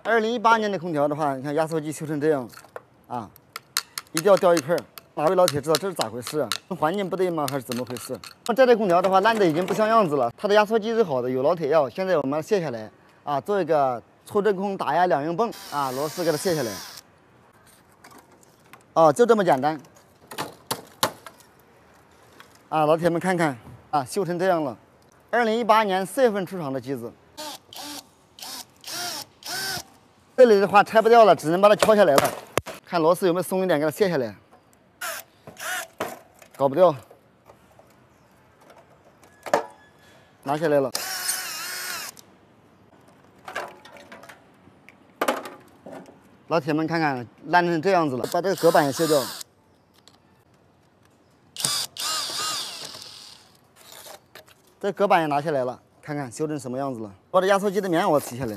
2018年的空调的话，你看压缩机修成这样，啊，一定要掉一块。哪位老铁知道这是咋回事啊？环境不对吗？还是怎么回事？这台空调的话烂的已经不像样子了，它的压缩机是好的，有老铁要。现在我们卸下来啊，做一个抽真空打压两用泵啊，螺丝给它卸下来。哦，就这么简单。啊，老铁们看看啊，修成这样了。2018年4月份出厂的机子。这里的话拆不掉了，只能把它敲下来了。看螺丝有没有松一点，给它卸下来。搞不掉，拿下来了。老铁们看看，烂成这样子了，把这个隔板也卸掉。这隔板也拿下来了，看看修成什么样子了。把这压缩机的棉袄提下来，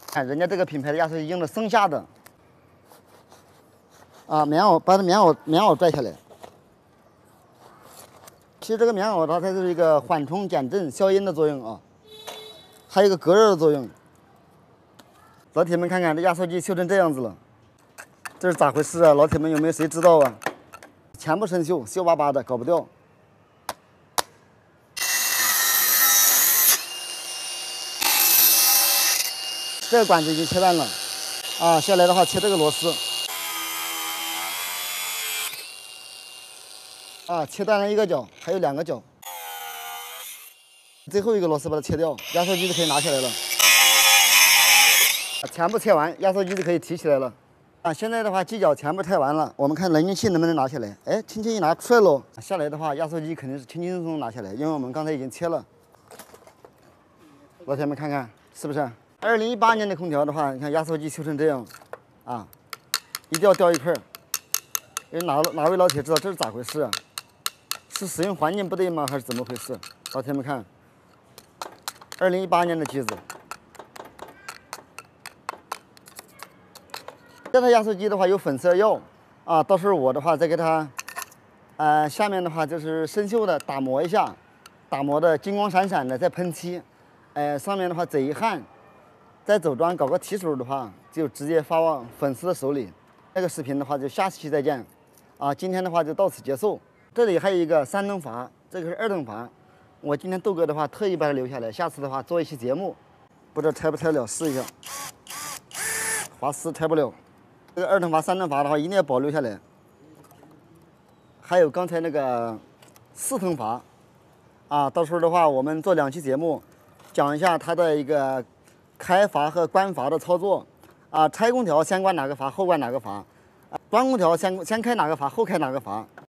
看人家这个品牌的压缩机用的松下的。啊，棉袄把这棉袄拽下来。其实这个棉袄它是一个缓冲、减震、消音的作用啊，还有一个隔热的作用。老铁们看看这压缩机修成这样子了，这是咋回事啊？老铁们有没有谁知道啊？全部生锈，锈巴巴的，搞不掉。这个管子已经切断了，啊，下来的话切这个螺丝。啊，切断了一个角，还有2个角，最后一个螺丝把它切掉，压缩机就可以拿起来了。全部切完，压缩机就可以提起来了。啊，现在的话机脚全部拆完了，我们看冷凝器能不能拿下来？哎，轻轻一拿出来喽。下来的话，压缩机肯定是轻轻松松拿下来，因为我们刚才已经切了。老铁们看看是不是？2018年的空调的话，你看压缩机修成这样，啊，一定要掉一块。哪位老铁知道这是咋回事啊？是使用环境不对吗？还是怎么回事？老铁们看，2018年的机子，这台压缩机的话有粉色药啊，到时候我的话再给它，下面的话就是生锈的打磨一下，打磨的金光闪闪的，再喷漆，上面的话嘴一焊，再走装搞个提手的话，就直接发往粉丝的手里。这个视频的话就下期再见，啊，今天的话就到此结束。这里还有一个3灯阀，这个是2灯阀。我今天豆哥的话特意把它留下来，下次的话做一期节目，不知道拆不拆了，试一下。阀丝拆不了，这个2灯阀、3灯阀的话一定要保留下来。还有刚才那个4灯阀，啊，到时候的话我们做2期节目，讲一下它的一个开阀和关阀的操作。啊，拆空调先关哪个阀，后关哪个阀；装空调先开哪个阀，后开哪个阀。